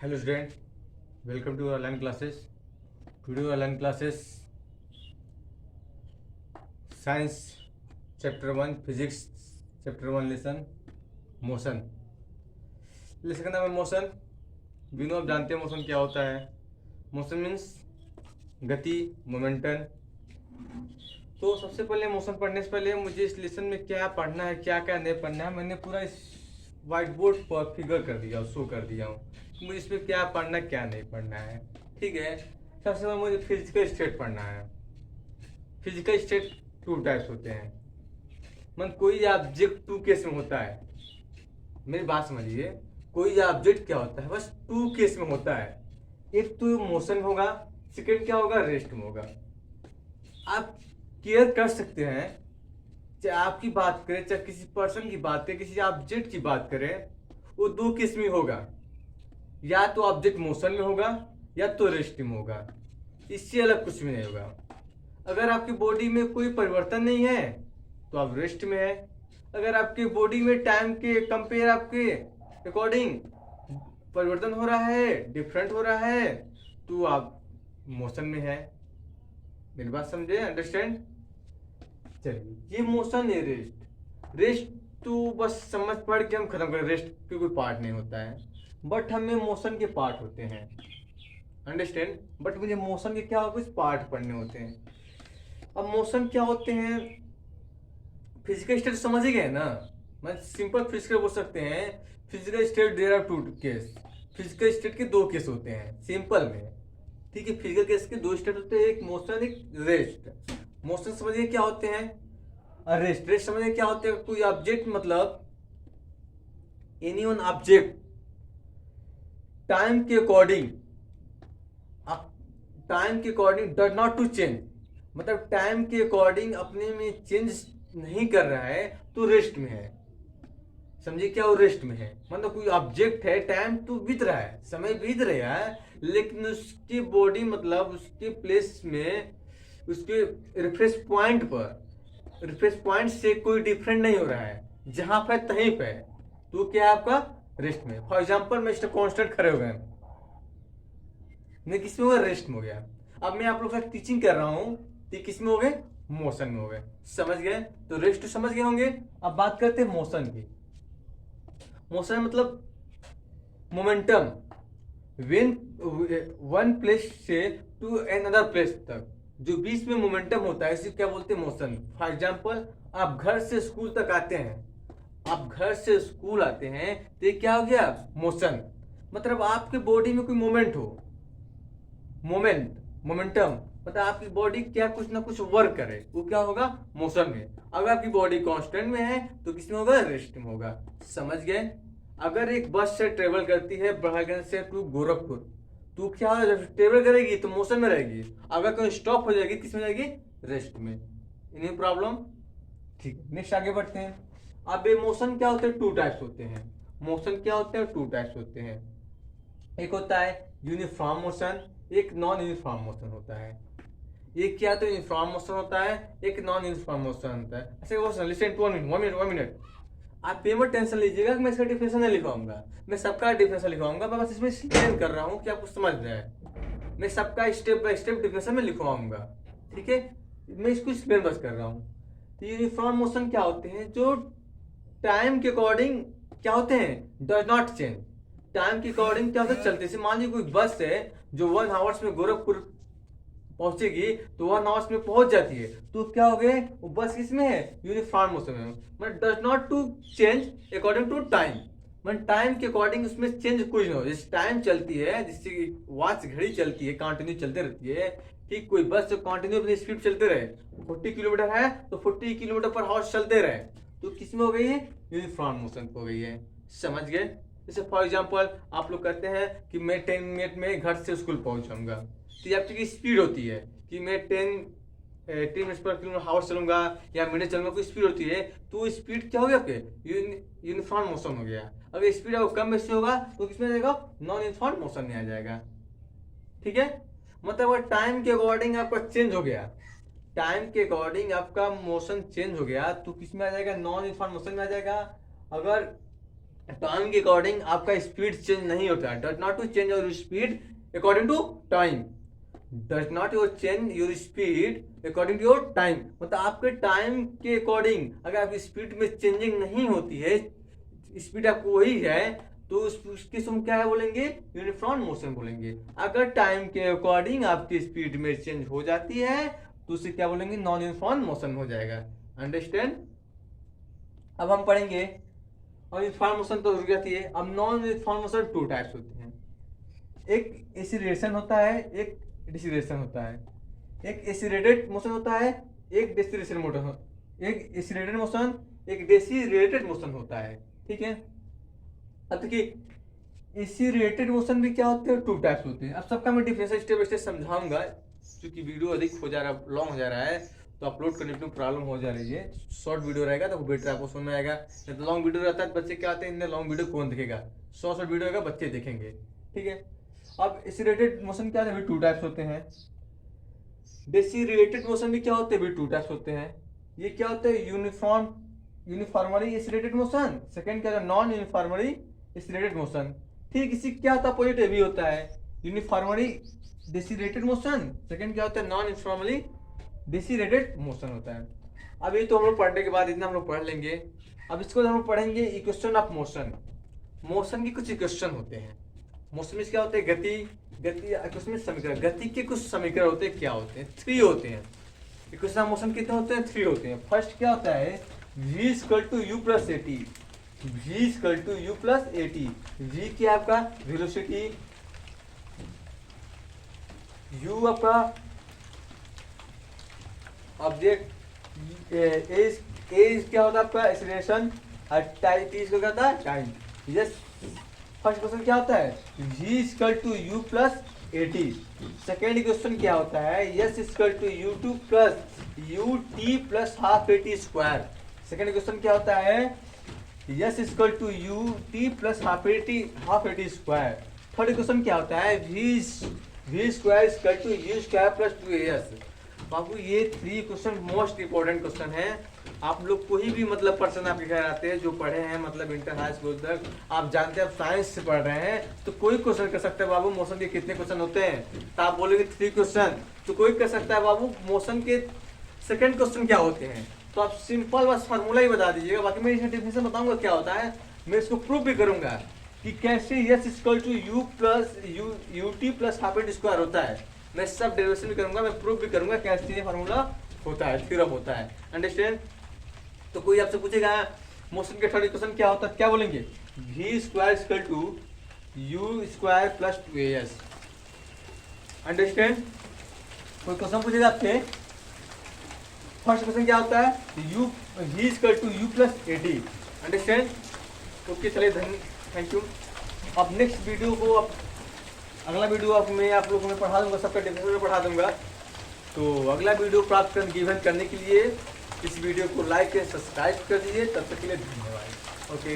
Hello student, welcome to our online classes. Today our online classes Science Chapter 1 Physics Chapter 1 lesson Motion. Lesson का नाम है motion. बिनो आप जानते हैं मोशन क्या होता है. मोशन मीन्स गति, मोमेंटम. तो सबसे पहले मोशन पढ़ने से पहले मुझे इस लेसन में क्या पढ़ना है, क्या क्या नहीं पढ़ना है, मैंने पूरा इस व्हाइट बोर्ड पर फिगर कर दिया, शो कर दिया हूँ. मुझे इसमें क्या पढ़ना क्या नहीं पढ़ना है. ठीक है. सबसे पहले मुझे फिजिकल स्टेट पढ़ना है. फिजिकल स्टेट टू टाइप्स होते हैं. मतलब कोई ऑब्जेक्ट टू केस में होता है. मेरी बात समझिए, कोई ऑब्जेक्ट क्या होता है, बस टू केस में होता है. एक तो मोशन में होगा, सेकेंड क्या होगा, रेस्ट में होगा. आप केयर कर सकते हैं, चाहे आपकी बात करें, चाहे किसी पर्सन की बात करें, किसी ऑब्जेक्ट की बात करें, वो दो केस में होगा. या तो ऑब्जेक्ट मोशन में होगा या तो रेस्ट में होगा. इससे अलग कुछ भी नहीं होगा. अगर आपकी बॉडी में कोई परिवर्तन नहीं है तो आप रेस्ट में है. अगर आपकी बॉडी में टाइम के कंपेयर आपके अकॉर्डिंग परिवर्तन हो रहा है, डिफरेंट हो रहा है, तो आप मोशन में है. मेरी बात समझे, अंडरस्टैंड. चलिए, ये मोशन है रेस्ट. रेस्ट तो बस समझ पढ़ के हम खत्म करें. रेस्ट के कोई पार्ट नहीं होता है, बट हमें मोशन के पार्ट होते हैं. अंडरस्टैंड. बट मुझे मोशन के क्या कुछ पार्ट पढ़ने होते हैं. अब मोशन क्या होते हैं, फिजिकल स्टेट समझ ही गए ना. मैं सिंपल फिजिकल बोल सकते हैं. Physical state there are two case. Physical state के दो केस होते हैं सिंपल में. ठीक है. फिजिकल केस के दो स्टेट होते हैं, एक मोशन एक रेस्ट. मोशन समझिए क्या होते हैं, रेस्ट. रेस्ट समझिए क्या होते हैं, कोई ऑब्जेक्ट मतलब एनी वन ऑब्जेक्ट टाइम के according does not to change. मतलब टाइम के अकॉर्डिंग अपने में चेंज नहीं कर रहा है तो रेस्ट में है. समझिए क्या, वो रेस्ट में है. मतलब कोई ऑब्जेक्ट है, टाइम तो बीत रहा है, समय बीत रहा है, लेकिन उसकी बॉडी मतलब उसके प्लेस में, उसके रिफ्रेश पॉइंट से कोई डिफरेंट नहीं हो रहा है. जहां पे तहीं पे, तो क्या है आपका रेस्ट में. फॉर एग्जाम्पल मिस्टर कॉन्स्टेंट खड़े हो गए, मैं किस में हो गया, रेस्ट में हो गया. अब मैं आप लोग का टीचिंग कर रहा हूं तो किस में हो गए, मोशन में हो गए. समझ गए. तो रेस्ट तो समझ गए होंगे. अब बात करते हैं मोशन की. मोशन मतलब मोमेंटम वेन वन प्लेस से टू अनदर प्लेस तक जो बीच में मोमेंटम होता है, इसे क्या बोलते हैं, मोशन. फॉर एग्जाम्पल आप घर से स्कूल तक आते हैं, आप घर से स्कूल आते हैं तो ये क्या हो गया, मोशन. मतलब आपके बॉडी में कोई मोमेंट हो, मोमेंटम मतलब आपकी बॉडी क्या कुछ ना कुछ वर्क करे, वो क्या होगा, मोशन में. अगर आपकी बॉडी कांस्टेंट में है तो किस में होगा, रेस्ट में होगा. समझ गए. अगर एक बस से ट्रेवल करती है बड़ागंज से टू गोरखपुर, तो क्या होगा, जब ट्रेवल करेगी तो मोशन में रहेगी. अगर कोई स्टॉप हो जाएगी किस में जाएगी, रेस्ट में. Any problem. ठीक है. नेक्स्ट आगे बढ़ते हैं. अब ये मोशन क्या होते हैं, टू टाइप्स होते हैं. मोशन क्या होते हैं, टू टाइप्स होते हैं. एक होता है यूनिफॉर्म मोशन, एक नॉन यूनिफॉर्म मोशन होता है. एक क्या तो यूनिफॉर्म मोशन होता है, एक नॉन यूनिफॉर्म मोशन होता है. अच्छा लिसन टू 1 मिनट. आप पेमेंट टेंशन लीजिएगा, मैं इसका डिफिनेशन नहीं लिखवाऊंगा, मैं सबका डिफिनेशन लिखवाऊंगा. मैं बस इसमें एक्सप्लेन कर रहा हूँ कि आपको समझ जाए. मैं सबका स्टेप बाय स्टेप डिफिनेशन में लिखवाऊंगा. ठीक है. मैं इसको एक्सप्लेन बस कर रहा हूँ. तो यूनिफॉर्म मोशन क्या होते हैं, जो टाइम के अकॉर्डिंग क्या होते हैं, डज नॉट चेंज. टाइम के अकॉर्डिंग क्या होता है, चलते. जैसे मान लीजिए कोई बस है जो 1 आवर्स में गोरखपुर पहुंचेगी तो 1 आवर्स में पहुंच जाती है, तो क्या हो गए, वो बस किसमें है, यूनिफॉर्म मोशन में. मतलब does not to change according to time. मतलब टाइम के अकॉर्डिंग उसमें चेंज कुछ नहीं हो. जैसे टाइम चलती है, जिससे वॉच घड़ी चलती है, कंटिन्यू चलते रहती है. ठीक. कोई बस जो कंटिन्यू अपनी स्पीड चलते रहे, 40 किलोमीटर है तो 40 किलोमीटर पर आवर चलते रहे, तो किसमें हो गई है, यूनिफॉर्म मोशन हो गई है. समझ गए. जैसे फॉर एग्जाम्पल आप लोग कहते हैं कि मैं 10 मिनट में घर से स्कूल पहुंच जाऊंगा, तो ये आपकी स्पीड होती है कि मैं 10 मिनट पर किलोमीटर आवर चलूंगा या मिनट चलूंगा, कोई स्पीड होती है. तो स्पीड क्या हो गया आपके, यूनिफॉर्म मोशन हो गया. अगर स्पीड आपको कम बेसी होगा तो किसमें आ जाएगा, नॉन यूनिफॉर्म मोशन में आ जाएगा. ठीक है. मतलब अगर टाइम के अकॉर्डिंग आपका चेंज हो गया, टाइम के अकॉर्डिंग आपका मोशन चेंज हो गया, तो किसमें आ जाएगा, नॉन यूनिफॉर्म मोशन में आ जाएगा. अगर टाइम के अकॉर्डिंग आपका स्पीड चेंज नहीं होता है। Does not to change your speed according to time, does not your change your speed according to your time. मतलब आपके टाइम के अकॉर्डिंग अगर आपकी स्पीड में चेंजिंग नहीं होती है, स्पीड आपको वही है, तो उसकी हम क्या है बोलेंगे, यूनिफॉर्म मोशन बोलेंगे। अगर टाइम के अकॉर्डिंग आपकी स्पीड में चेंज हो जाती है तो उसे क्या बोलेंगे, नॉन यूनिफॉर्म मोशन हो जाएगा। अंडरस्टैंड। अब हम पढ़ेंगे, और यूनिफॉर्म मोशन तो रुक जाती है। अब non uniform motion two types होते हैं, एक एक्सीलरेशन होता है, एक डिसेलेरेशन होता है। एक एक्सीलरेटेड मोशन होता है, एक डिसेलेरेशन मोशन, एक एक्सीलरेटेड मोशन, एक डिसेलेरेटेड मोशन होता है। ठीक है। अब देखिए एक्सीलरेटेड मोशन भी क्या होते हैं, टू टाइप्स होते हैं। अब सबका मैं डिफरेंस स्टेप बाय स्टेप समझाऊंगा, क्योंकि वीडियो अधिक हो जा रहा है, लॉन्ग हो जा रहा है, तो अपलोड करने में प्रॉब्लम हो जा रही है। शॉर्ट वीडियो रहेगा तो बेटर आपको समझ में आएगा। जब लॉन्ग वीडियो रहता है तो बच्चे क्या आते हैं, इन्हें लॉन्ग वीडियो कौन देखेगा, शॉर्ट वीडियो रहेगा बच्चे देखेंगे। ठीक है। अब एक्सीलरेटेड मोशन क्या है, टू टाइप्स होते हैं। डिसेलेरेटेड मोशन भी क्या होते हैं, टू टाइप्स होते हैं। ये क्या होता है, यूनिफॉर्मली एक्सीलरेटेड मोशन, सेकंड क्या होता है, नॉन यूनिफॉर्मली एक्सीलरेटेड मोशन। ठीक इसी क्या होता है, अपोजिट भी होता है, यूनिफॉर्मली डिसेलेरेटेड मोशन, सेकंड क्या होता है, नॉन यूनिफॉर्मली डिसेलेरेटेड मोशन होता है। अब ये तो हम लोग पढ़ने के बाद इतना हम लोग पढ़ लेंगे। अब इसको हम लोग पढ़ेंगे इक्वेशन ऑफ मोशन। मोशन की कुछ इक्वेशन होते हैं। मोशन में क्या होते हैं, गति इक्वेशन में समीकरण, गति के कुछ समीकरण होते हैं, क्या होते हैं, 3 होते हैं। इक्वेशन ऑफ मोशन कितने होते हैं, 3 होते हैं। फर्स्ट क्या होता है, v = u + at, v = u + at। v क्या है आपका वेलोसिटी, u आपका ऑब्जेक्ट, ए क्या होता है आपका एक्सीलरेशन, और टाइम टी क्या होता है, टाइम। यस, फर्स्ट क्वेश्चन क्या होता है, v = u + at। Second question क्या होता है, s = u2 + ut + ½ at²। Second question क्या होता है, s = ut + ½ at²। Third question क्या होता है, v² = u² + 2as। बाबू ये 3 क्वेश्चन मोस्ट इंपॉर्टेंट क्वेश्चन है। आप लोग कोई भी मतलब पर्सन आपके घर आते हैं जो पढ़े हैं, मतलब इंटर हाई स्कूल तक, आप जानते हैं आप साइंस से पढ़ रहे हैं, तो कोई क्वेश्चन कर सकता है बाबू मोशन के कितने क्वेश्चन होते हैं, तो आप बोलेंगे 3 क्वेश्चन, तो कोई कर सकता है बाबू मोशन के सेकंड क्वेश्चन क्या होते हैं, तो आप सिंपल बस फार्मूला ही बता दीजिएगा। बाकी मैं इसमें डेफिनेशन बताऊंगा क्या होता है, मैं इसको प्रूव भी करूंगा कि कैसे s = u ut + ½ at² होता है। मैं सब डेरिवेशन भी करूंगा, मैं प्रूव भी करूंगा कैसे ये फार्मूला होता है, थ्योरम होता है। अंडरस्टैंड। तो कोई आपसे पूछेगा मोशन के थर्ड इक्वेशन क्या होता है, क्या बोलेंगे, v² = u² + 2as। अंडरस्टैंड। कोई क्वेश्चन पूछेगा आपसे, फर्स्ट क्वेश्चन क्या होता है, v = u + at। Understand. Okay चलिए, थैंक यू। अब नेक्स्ट वीडियो को अगला वीडियो मैं आप लोगों को मैं पढ़ा दूंगा, सबका डिफरेंस में पढ़ा दूंगा। तो अगला वीडियो प्राप्त करने के लिए इस वीडियो को लाइक एंड सब्सक्राइब कर दीजिए। तब तक के लिए धन्यवाद। ओके।